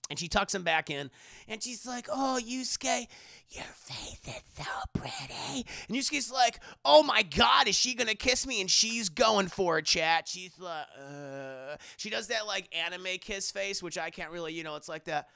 And she tucks him back in, and she's like, "Oh, Yusuke, your face is so pretty." And Yusuke's like, "Oh my God, is she gonna kiss me?" And she's going for it, chat. She's like, she does that like anime kiss face, which I can't really, it's like that.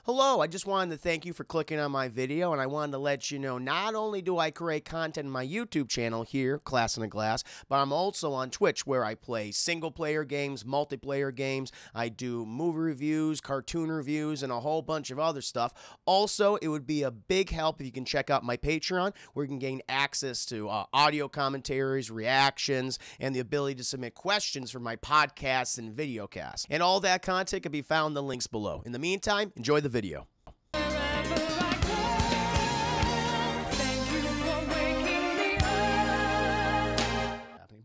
Hello, I just wanted to thank you for clicking on my video, and I wanted to let you know not only do I create content on my YouTube channel here, Class in a Glass, but I'm also on Twitch where I play single-player games, multiplayer games, I do movie reviews, cartoon reviews, and a whole bunch of other stuff. Also, it would be a big help if you can check out my Patreon, where you can gain access to audio commentaries, reactions, and the ability to submit questions for my podcasts and videocasts. And all that content can be found in the links below. In the meantime, enjoy the video.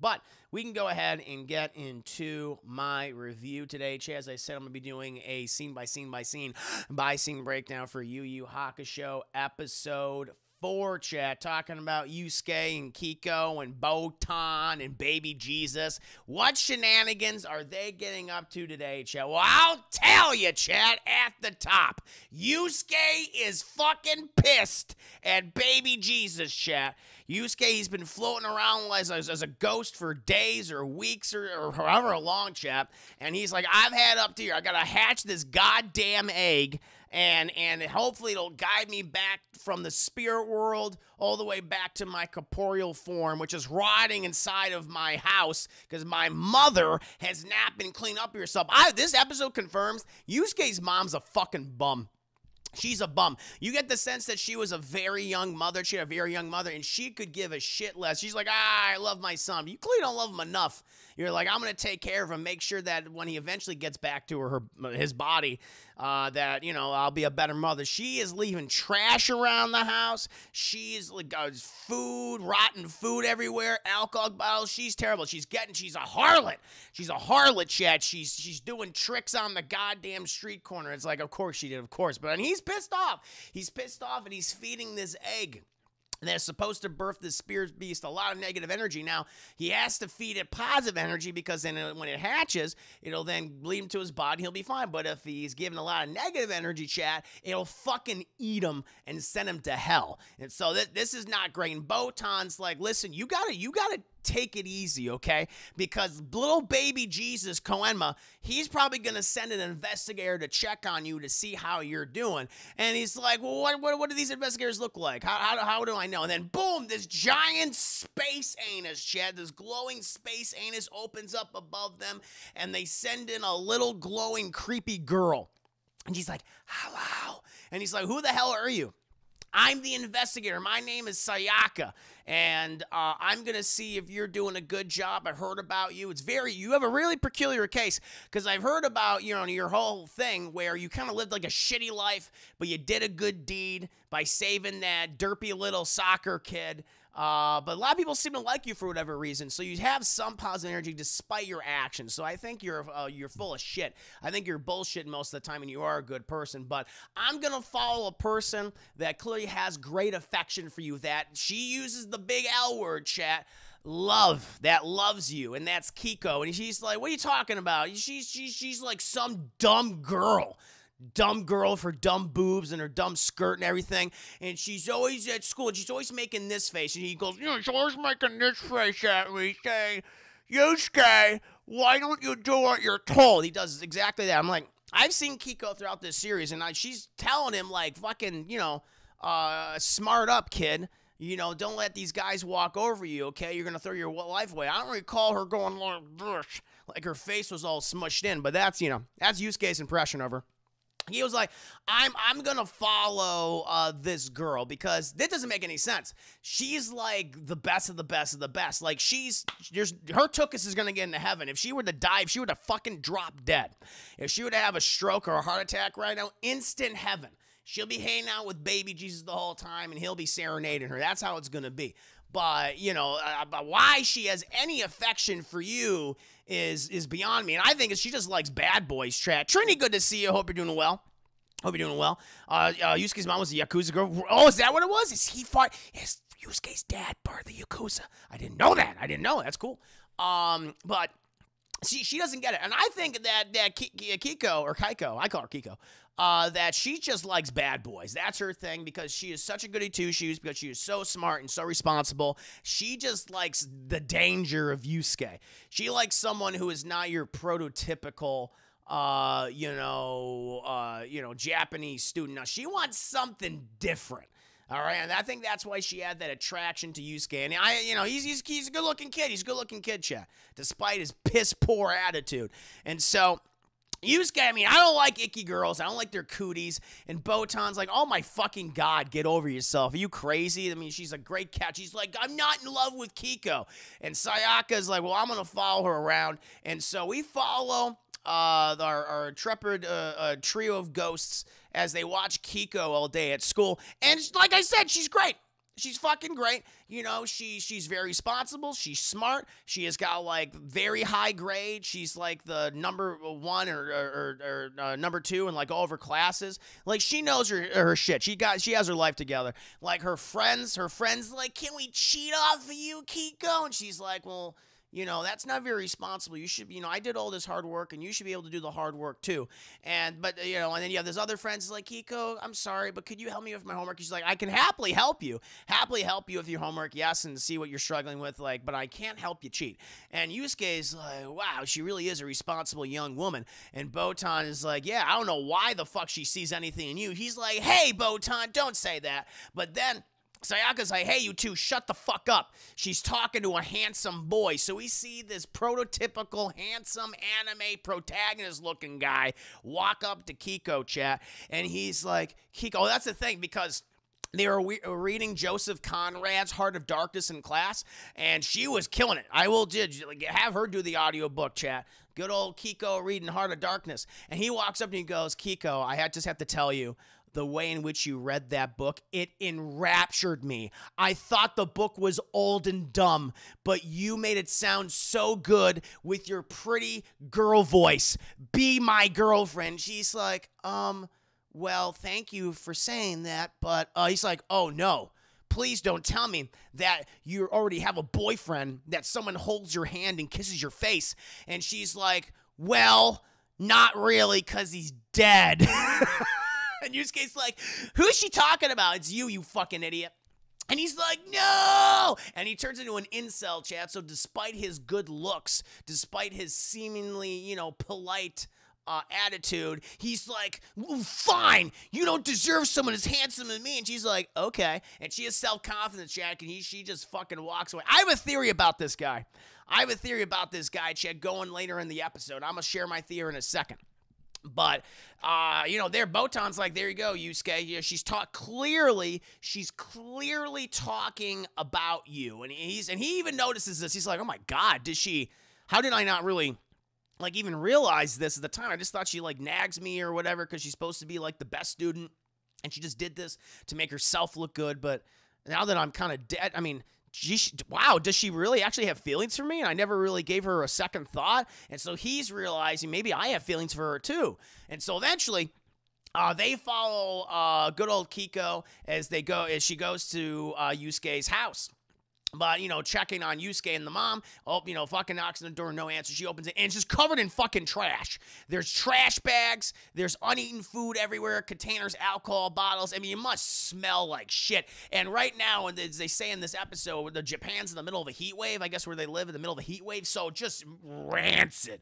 But we can go ahead and get into my review today. As I said, I'm going to be doing a scene-by-scene breakdown for Yu Yu Hakusho episode 4, chat, talking about Yusuke and Keiko and Botan and baby Jesus. What shenanigans are they getting up to today, chat? Well, I'll tell you, chat, at the top. Yusuke is fucking pissed at baby Jesus, chat. Yusuke, he's been floating around as a ghost for days or weeks or however long, chat. And he's like, I've had up to here. I got to hatch this goddamn egg. And hopefully it'll guide me back from the spirit world all the way back to my corporeal form, which is rotting inside of my house because my mother has not been cleaned up herself. This episode confirms Yusuke's mom's a fucking bum. She's a bum. You get the sense that she was a very young mother. She had a very young mother, and she could give a shit less. She's like, I love my son. You clearly don't love him enough. You're like, I'm going to take care of him, make sure that when he eventually gets back to his body, that, I'll be a better mother. She is leaving trash around the house. She's like, food, rotten food everywhere, alcohol bottles. She's terrible. She's a harlot. She's a harlot, chat. She's doing tricks on the goddamn street corner. It's like, of course she did, of course. But he's pissed off. He's pissed off, and he's feeding this egg. They're supposed to birth this spirit beast a lot of negative energy. Now, he has to feed it positive energy because then when it hatches, it'll then bleed into his body. He'll be fine. But if he's given a lot of negative energy, chat, it'll fucking eat him and send him to hell. And so this is not great. And Botan's like, listen, you gotta take it easy, okay? Because little baby Jesus, Koenma, he's probably going to send an investigator to check on you to see how you're doing. And he's like, well, what do these investigators look like? How do I know? And then, boom, this giant space anus, Chad, this glowing space anus opens up above them, and they send in a little glowing, creepy girl. And she's like, hello. And he's like, who the hell are you? I'm the investigator. My name is Sayaka, and I'm going to see if you're doing a good job. I heard about you. You have a really peculiar case, because I've heard about, your whole thing where you kind of lived like a shitty life, but you did a good deed by saving that derpy little soccer kid. But a lot of people seem to like you for whatever reason, so you have some positive energy despite your actions. So I think you're full of shit. I think you're bullshit most of the time, and you are a good person. But I'm gonna follow a person that clearly has great affection for you. That she uses the big L word, chat. Love, that loves you, and that's Keiko. And she's like, what are you talking about? She's like some dumb girl. Dumb girl for dumb boobs and her dumb skirt and everything, and she's always at school and she's always making this face, and he goes, she's always making this face at me saying, Yusuke, why don't you do what you're told? He does exactly that. I'm like, I've seen Keiko throughout this series, and she's telling him like, fucking, smart up, kid. Don't let these guys walk over you, okay? You're gonna throw your life away. I don't recall her going like this, like her face was all smushed in, but that's Yusuke's impression of her. He was like, I'm going to follow this girl because that doesn't make any sense. She's like the best of the best of the best. Like her tuchus is going to get into heaven. If she were to die, if she were to fucking drop dead, if she were to have a stroke or a heart attack right now, instant heaven. She'll be hanging out with baby Jesus the whole time, and he'll be serenading her. That's how it's going to be. But, why she has any affection for you is beyond me. And I think she just likes bad boys, chat. Trini, good to see you. Hope you're doing well. Yusuke's mom was a Yakuza girl. Oh, is that what it was? Is Yusuke's dad part of the Yakuza? I didn't know that. That's cool. But she doesn't get it. And I think that Keiko, or Keiko, I call her Keiko, that she just likes bad boys. That's her thing, because she is such a goody two-shoes, because she is so smart and so responsible. She just likes the danger of Yusuke. She likes someone who is not your prototypical Japanese student. Now, she wants something different. All right, and I think that's why she had that attraction to Yusuke. And he's a good-looking kid. He's a good-looking kid, chat, despite his piss-poor attitude. And so Yusuke, I don't like icky girls. I don't like their cooties. And Botan's like, oh my fucking God, get over yourself. Are you crazy? She's a great cat. She's like, I'm not in love with Keiko. And Sayaka's like, well, I'm going to follow her around. And so we follow our intrepid trio of ghosts as they watch Keiko all day at school. And like I said, she's great. She's fucking great. She's very responsible. She's smart. She has got like very high grade. She's like the number one or number two in like all of her classes. Like, she knows her shit. She has her life together. Like, her friends like, can we cheat off of you, Keiko? And she's like, well, that's not very responsible. You should, I did all this hard work, and you should be able to do the hard work too. And then you have this other friends like, Keiko, I'm sorry, but could you help me with my homework? She's like, I can happily help you with your homework, yes, and see what you're struggling with, like, but I can't help you cheat. And Yusuke's like, wow, she really is a responsible young woman. And Botan is like, yeah, I don't know why the fuck she sees anything in you. He's like, hey, Botan, don't say that. But then Sayaka's like, hey, you two, shut the fuck up. She's talking to a handsome boy. So we see this prototypical handsome anime protagonist-looking guy walk up to Keiko, chat, and he's like, Keiko, that's the thing, because they were reading Joseph Conrad's Heart of Darkness in class, and she was killing it. I will have her do the audiobook, chat. Good old Keiko reading Heart of Darkness. And he walks up and he goes, Keiko, I just have to tell you, the way in which you read that book, it enraptured me. I thought the book was old and dumb, but you made it sound so good with your pretty girl voice. Be my girlfriend. She's like, well, thank you for saying that, but he's like, oh no. Please don't tell me that you already have a boyfriend, that someone holds your hand and kisses your face. And she's like, well, not really, because he's dead. And Yusuke's like, who's she talking about? It's you fucking idiot. And he's like, no! And he turns into an incel, chat. So despite his good looks, despite his seemingly, polite attitude, he's like, fine, you don't deserve someone as handsome as me. And she's like, okay. And she has self-confidence, chat, and she just fucking walks away. I have a theory about this guy. Chat, going later in the episode. I'm going to share my theory in a second. But, there, Botan's like, there you go, Yusuke. She's clearly talking about you. And he even notices this. He's like, oh my God, how did I not really, even realize this at the time? I just thought she, nags me or whatever, because she's supposed to be, the best student. And she just did this to make herself look good. But now that I'm kind of dead, wow, does she really actually have feelings for me? And I never really gave her a second thought. And so he's realizing maybe I have feelings for her too. And so eventually, they follow good old Keiko as she goes to Yusuke's house. But, checking on Yusuke and the mom. Oh, fucking knocks on the door, no answer. She opens it, and it's just covered in fucking trash. There's trash bags. There's uneaten food everywhere. Containers, alcohol bottles. It must smell like shit. And right now, as they say in this episode, Japan's in the middle of a heat wave. I guess where they live in the middle of a heat wave. So just rancid,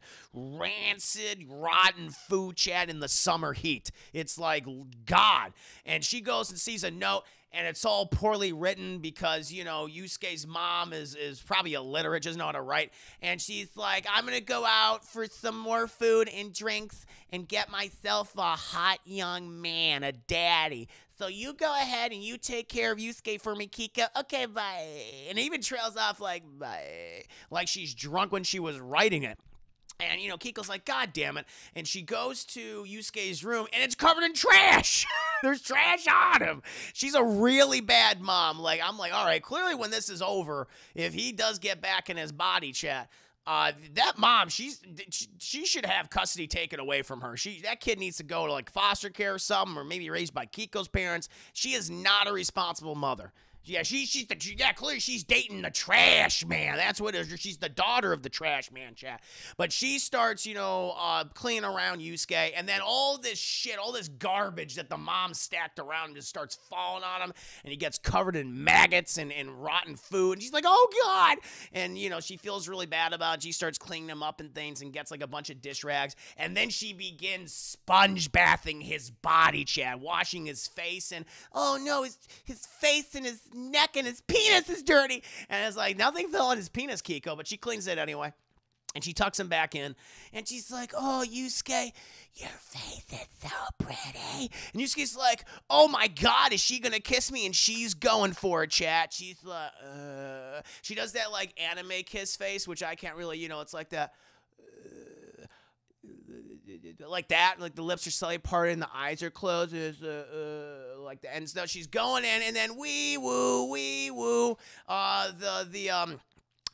rotten food, chat, in the summer heat. It's like, God. And she goes and sees a note. And it's all poorly written because, Yusuke's mom is probably illiterate, doesn't know how to write. And she's like, I'm going to go out for some more food and drinks and get myself a hot young man, a daddy. So you go ahead and you take care of Yusuke for me, Keiko. Okay, bye. And it even trails off like, bye. Like she's drunk when she was writing it. And, Keiko's like, God damn it. And she goes to Yusuke's room, and it's covered in trash. There's trash on him. She's a really bad mom. I'm like, all right, clearly when this is over, if he does get back in his body, chat, that mom, she should have custody taken away from her. That kid needs to go to, foster care or something, or maybe raised by Keiko's parents. She is not a responsible mother. Yeah, clearly she's dating the trash man. That's what it is. She's the daughter of the trash man, chat. But she starts, cleaning around Yusuke, and then all this shit, all this garbage that the mom stacked around him just starts falling on him, and he gets covered in maggots and rotten food. And she's like, oh God. And, she feels really bad about it. She starts cleaning him up and things and gets like a bunch of dish rags. And then she begins sponge bathing his body, chat, washing his face. And, oh no, his face and his neck and his penis is dirty. And it's like, nothing fell on his penis, Keiko, but she cleans it anyway. And she tucks him back in. And she's like, oh, Yusuke, your face is so pretty. And Yusuke's like, oh my God, is she going to kiss me? And she's going for it, chat. She's like, she does that like anime kiss face, which I can't really, it's like that. Like that, like the lips are slightly parted and the eyes are closed, like that. And so she's going in, and then wee woo.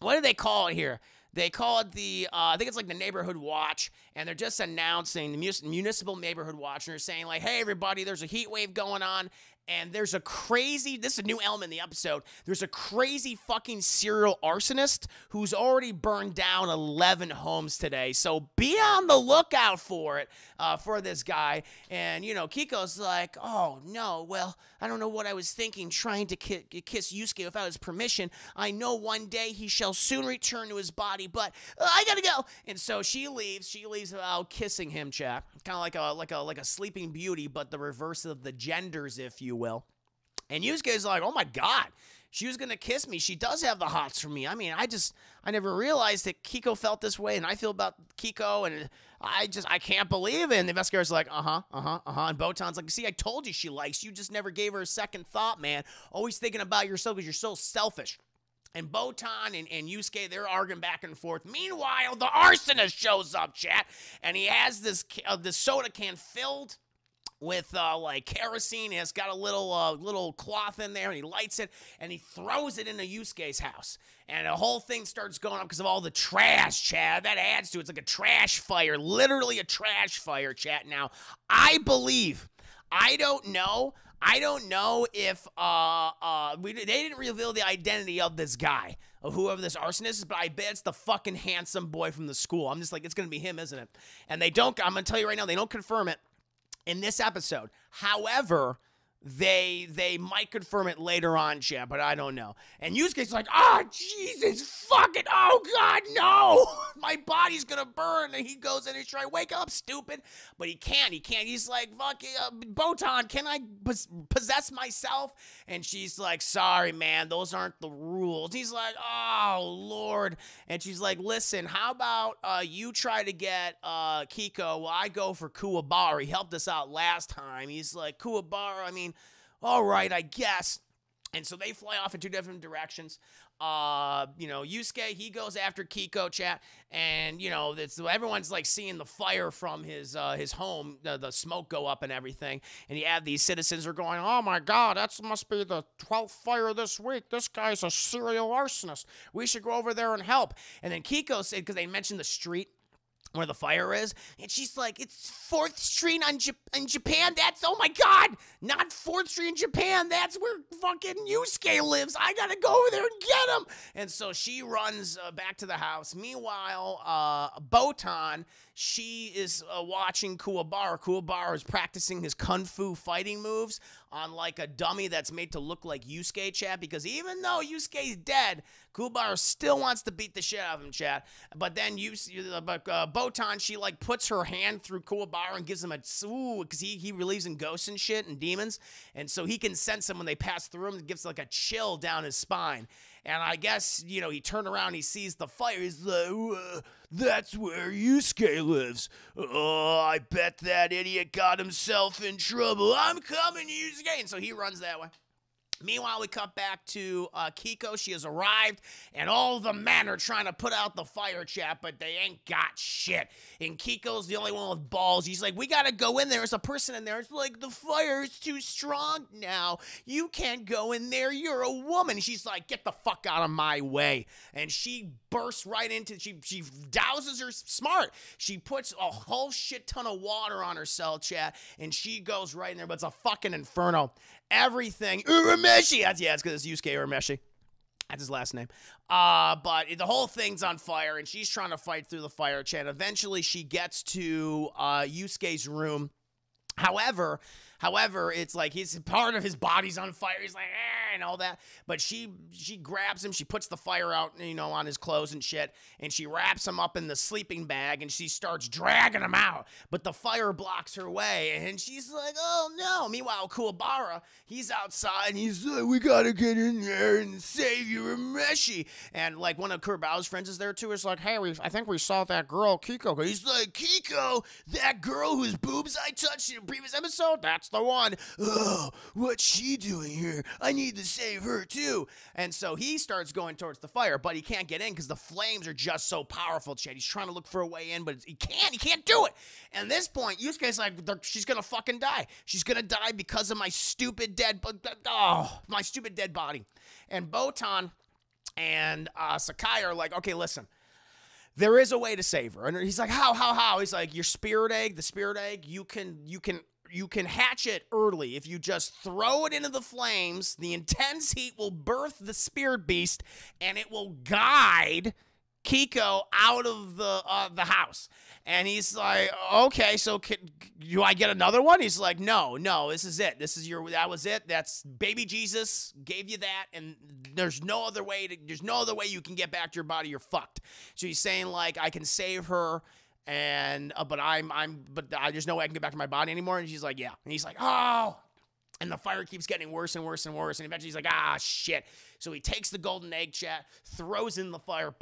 What do they call it here? They call it I think it's like the neighborhood watch, and they're just announcing the municipal neighborhood watch, and they're saying like, hey everybody, there's a heat wave going on. And there's this is a new element in the episode. There's a crazy fucking serial arsonist who's already burned down 11 homes today. So be on the lookout for it, for this guy. And, Kiko's like, oh, no, well, I don't know what I was thinking, trying to kiss Yusuke without his permission. I know one day he shall soon return to his body, but I gotta go. And so she leaves. She leaves without kissing him, chap. Kind of like a sleeping beauty, but the reverse of the genders, if you will. And Yusuke's like, oh my God, she was going to kiss me. She does have the hots for me. I mean, I never realized that Keiko felt this way, and I feel about Keiko, and I can't believe it. And the investigator's like, And Botan's like, see, I told you she likes you, just never gave her a second thought, man. Always thinking about yourself because you're so selfish. And Botan and Yusuke, they're arguing back and forth. Meanwhile, the arsonist shows up, chat, and he has this soda can filled with like kerosene. It's got a little cloth in there, and he lights it, and he throws it into Yusuke's house. And the whole thing starts going up because of all the trash, chat. That adds to it. It's like a trash fire, literally a trash fire, chat. Now, I don't know if they didn't reveal the identity of this guy, of whoever this arsonist is, but I bet it's the fucking handsome boy from the school. I'm just like, it's gonna be him, isn't it? And I'm gonna tell you right now, they don't confirm it in this episode. However, they might confirm it later on, chat, but I don't know. And Yusuke's like, oh, Jesus, fucking, oh, God, no. My body's gonna burn. And he goes in and he's trying, wake up, stupid. But he can't. He's like, fuck, Botan, can I possess myself? And she's like, sorry, man, those aren't the rules. He's like, oh, Lord. And she's like, listen, how about you try to get Keiko? Well, I go for Kuwabara. He helped us out last time. He's like, Kuwabara, I mean, all right, I guess. And so they fly off in two different directions. Yusuke, he goes after Keiko, chat, and everyone's like seeing the fire from his home, the smoke go up and everything. And you have these citizens are going, oh my God, that must be the 12th fire this week. This guy's a serial arsonist. We should go over there and help. And then Keiko said, because they mentioned the street where the fire is, and she's like, it's 4th Street in Japan. That's, oh my God, not 4th Street in Japan. That's where fucking Yusuke lives. I gotta go over there and get him. And so she runs back to the house. Meanwhile, Botan, she is watching Kuwabara. Kuwabara is practicing his kung fu fighting moves on like a dummy that's made to look like Yusuke, chat, because even though Yusuke's dead, Kuwabara still wants to beat the shit out of him, chat. But then Botan, she like puts her hand through Kuwabara and gives him because he believes in ghosts and shit and demons, and so he can sense them when they pass through him. It gives like a chill down his spine. And I guess, he turned around, he sees the fire, he's like, that's where Yusuke lives. Oh, I bet that idiot got himself in trouble. I'm coming, Yusuke. And so he runs that way. Meanwhile, we cut back to Keiko. She has arrived, and all the men are trying to put out the fire, chat, but they ain't got shit. And Keiko's the only one with balls. He's like, we gotta go in there. There's a person in there. It's like, the fire is too strong now. You can't go in there. You're a woman. She's like, get the fuck out of my way. And she bursts right into, she douses her, smart. She puts a whole shit ton of water on herself, chat, and she goes right in there, but it's a fucking inferno. everything. Urameshi. It's because it's Yusuke Urameshi. That's his last name. But the whole thing's on fire, and she's trying to fight through the fire, Chan. Eventually, she gets to Yusuke's room. However, it's like part of his body's on fire. He's like, and all that. But she grabs him. She puts the fire out, on his clothes and shit. And she wraps him up in the sleeping bag, and she starts dragging him out. But the fire blocks her way, and she's like, oh, no. Meanwhile, Kuwabara, he's outside, and he's like, we gotta get in there and save you, Urameshi. And, like, one of Kurobao's friends is there, too. It's like, hey, I think we saw that girl, Keiko. He's like, Keiko? That girl whose boobs I touched in a previous episode? That's the one. Oh, what's she doing here? I need to save her too. And so he starts going towards the fire, but he can't get in because the flames are just so powerful, Chad. He's trying to look for a way in, but he can't do it. And at this point, Yusuke's like, she's gonna fucking die. She's gonna die because of my stupid dead body. And Botan and Sakai are like, okay, listen, there is a way to save her. And he's like, how? He's like, your spirit egg, the spirit egg, you can hatch it early. If you just throw it into the flames, the intense heat will birth the spirit beast, and it will guide Keiko out of the house. And he's like, okay, so do I get another one? He's like, no, this is it. That was it. That's baby Jesus gave you that, and there's no other way you can get back to your body. You're fucked. So he's saying, like, I can save her. And, but there's no way I can get back to my body anymore. And she's like, yeah. And he's like, oh. And the fire keeps getting worse and worse and worse. And eventually he's like, shit. So he takes the golden egg, chat, throws in the fire,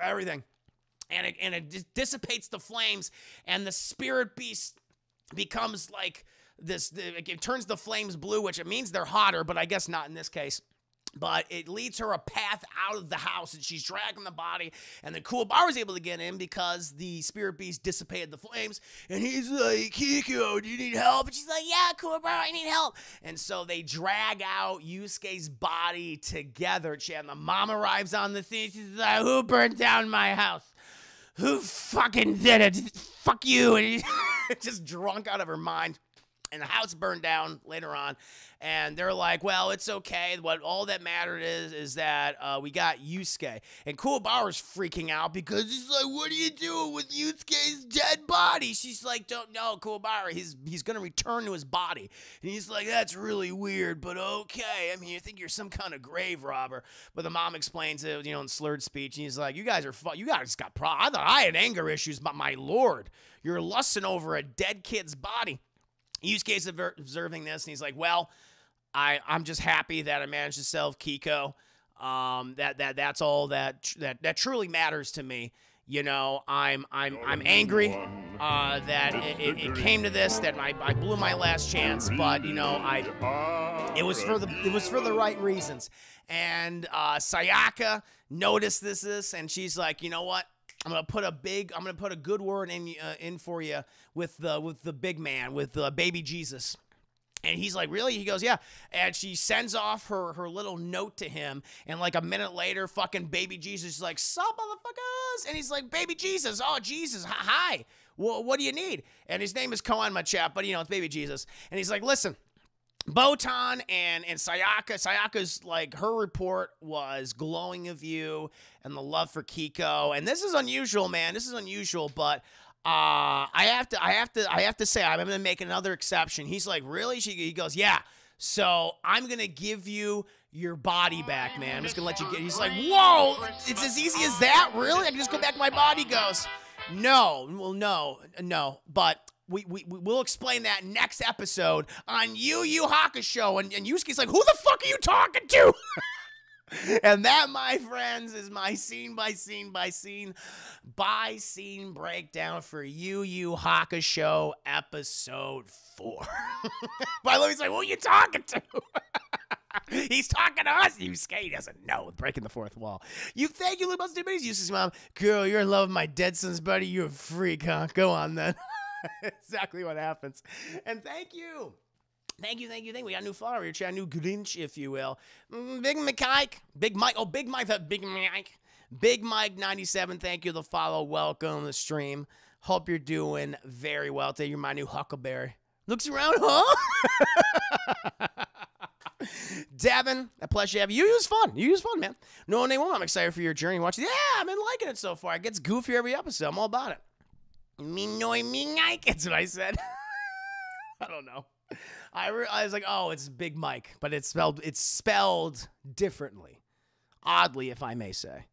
everything. And it dissipates the flames. And the spirit beast becomes like this. It turns the flames blue, which it means they're hotter, but I guess not in this case. But it leads her a path out of the house, and she's dragging the body. And then Kuwabara's able to get in because the spirit beast dissipated the flames. And he's like, Keiko, do you need help? And she's like, yeah, Kuwabara, I need help. And so they drag out Yusuke's body together. And the mom arrives on the scene. She's like, who burned down my house? Who fucking did it? Fuck you. And he's just drunk out of her mind. And the house burned down later on, and they're like, well, it's okay. All that mattered is that we got Yusuke. And Kuwabara's freaking out because he's like, what are you doing with Yusuke's dead body? She's like, don't know, Kuwabara. He's going to return to his body. And he's like, that's really weird, but okay. I mean, you think you're some kind of grave robber. But the mom explains it, in slurred speech. And he's like, you guys got problems. I thought I had anger issues, but my lord, you're lusting over a dead kid's body. Yusuke's observing this, and he's like, well, I'm just happy that I managed to save Keiko. That's all that truly matters to me. I'm angry that it came to this, that I blew my last chance, but it was for the right reasons. And Sayaka noticed this, and she's like, you know what? I'm gonna put a good word in for you with the big man, with baby Jesus. And he's like, really? He goes, yeah. And she sends off her little note to him, and like a minute later, fucking baby Jesus is like, sup, motherfuckers? And he's like, baby Jesus, oh Jesus, hi. Well, what do you need? And his name is Koan, my chap, but it's baby Jesus. And he's like, listen, Botan and Sayaka's like, her report was glowing of you and the love for Keiko. And this is unusual, man. This is unusual, but I have to say, I'm gonna make another exception. He's like, really? He goes, yeah. So I'm gonna give you your body back, man. I'm just gonna let you get. He's like, whoa, it's as easy as that, really? I can just go back to my body. He goes, no, well, no, but. We'll explain that next episode on Yu Yu Hakusho. And Yusuke's like, who the fuck are you talking to? And that, my friends, is my scene by scene breakdown for Yu Yu Hakusho episode 4. By the way, he's like, who are you talking to? He's talking to us. Yusuke doesn't know. Breaking the fourth wall. You thank you, Little Stupid. Yusuke's mom. Girl, you're in love with my dead son's buddy. You're a freak, huh? Go on, then. Exactly what happens. And thank you. We got a new follower here, chat, a new Grinch, if you will. Big Mike 97, thank you, the follow, welcome, the stream. Hope you're doing very well today. You're my new Huckleberry. Looks around, huh? Devin, a pleasure to have you. Yu's fun. Yu's fun, man. No name one. I'm excited for your journey watching. Yeah, I've been liking it so far. It gets goofier every episode. I'm all about it. Me like it's what I said. I don't know. I was like, oh, it's Big Mike, but it's spelled differently. Oddly, if I may say.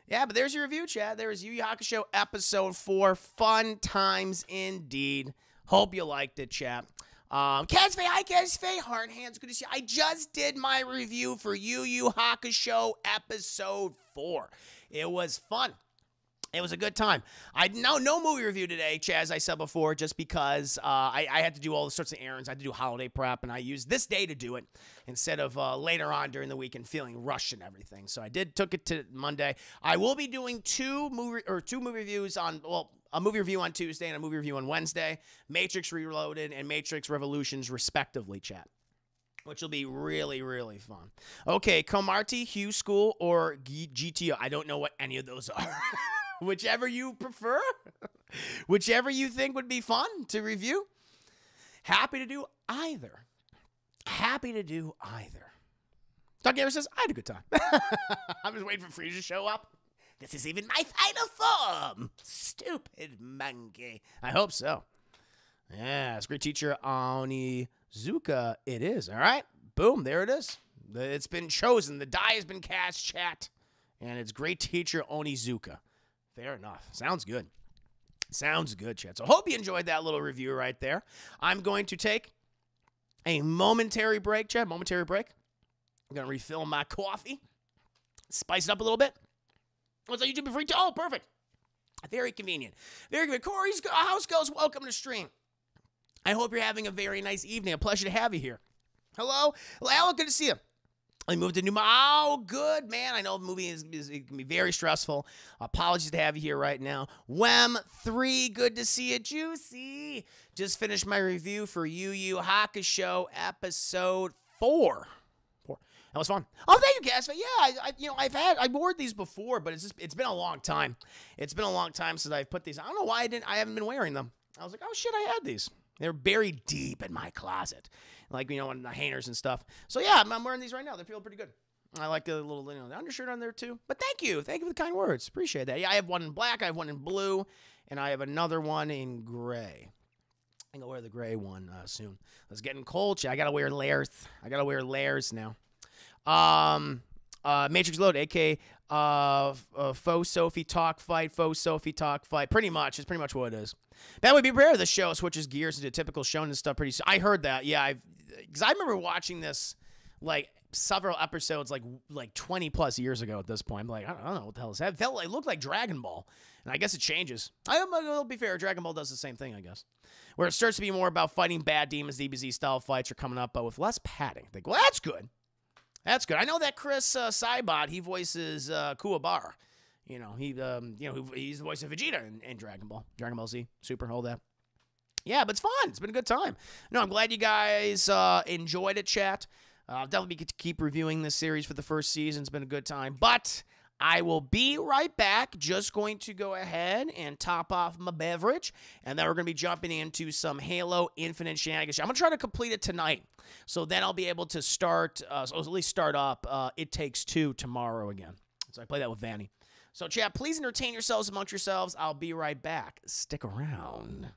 Yeah, but there's your review, Chad. There is Yu Yu Hakusho episode 4. Fun times indeed. Hope you liked it, chat. Casfay, hi Casfay. Heart hands, good to see you. I just did my review for Yu Yu Hakusho episode 4. It was fun. It was a good time. No movie review today, Chad, as I said before, just because I had to do all sorts of errands. I had to do holiday prep, and I used this day to do it instead of later on during the week and feeling rushed and everything. So I took it to Monday. I will be doing two movie reviews on, well, a movie review on Tuesday and a movie review on Wednesday. Matrix Reloaded and Matrix Revolutions, respectively, chat, which will be really, really fun. Okay, Komarti, Hugh School, or GTO. I don't know what any of those are. Whichever you prefer, whichever you think would be fun to review. Happy to do either. Happy to do either. Doug Gamer says, I had a good time. I'm just waiting for Free to show up. This is even my final form. Stupid monkey. I hope so. Yeah, it's great teacher Onizuka. It is. All right. Boom. There it is. It's been chosen. The die has been cast, chat. And it's great teacher Onizuka. Fair enough. Sounds good. Sounds good, chat. So hope you enjoyed that little review right there. I'm going to take a momentary break, chat. Momentary break. I'm going to refill my coffee. Spice it up a little bit. What's on YouTube free? Oh, perfect. Very convenient. Very good. Corey's house goes. Welcome to stream. I hope you're having a very nice evening. A pleasure to have you here. Hello. Alan, good to see you. I moved to New. Oh, good, man. I know the movie it can be very stressful. Apologies to have you here right now. Wem3, good to see you. Juicy. Just finished my review for Yu Yu Hakusho episode 4. That was fun. Oh, thank you, Gasfay. Yeah, I've worn these before, but it's been a long time. It's been a long time since I've put these. I don't know why I haven't been wearing them. I was like, oh shit, I had these. They're buried deep in my closet, like in the hangers and stuff. So yeah, I'm wearing these right now. They feel pretty good. I like the little undershirt on there too. But thank you for the kind words. Appreciate that. Yeah, I have one in black, I have one in blue, and I have another one in gray. I think I'll wear the gray one soon. It's getting cold. I gotta wear layers. I gotta wear layers now. Matrix Load, aka Faux Sophie Talk Fight. Pretty much, it's pretty much what it is. That would be rare. The show switches gears into typical shonen stuff. I heard that. Yeah, because I remember watching this like several episodes like 20 plus years ago at this point. I'm like, I don't know what the hell is that. It looked like Dragon Ball, and I guess it changes. I'll be fair. Dragon Ball does the same thing, I guess. Where it starts to be more about fighting bad demons. DBZ style fights are coming up, but with less padding. Think, well, that's good. That's good. I know that Chris Saibot, he voices Kuwabara. He's the voice of Vegeta in Dragon Ball Z, Super, all that. Yeah, but it's fun. It's been a good time. No, I'm glad you guys enjoyed it, chat. I'll definitely keep reviewing this series for the first season. It's been a good time. But I will be right back. Just going to go ahead and top off my beverage. And then we're going to be jumping into some Halo Infinite shenanigans. I'm going to try to complete it tonight. So then I'll be able to start, at least start up It Takes Two tomorrow again. So I play that with Vanny. So, chat, please entertain yourselves amongst yourselves. I'll be right back. Stick around.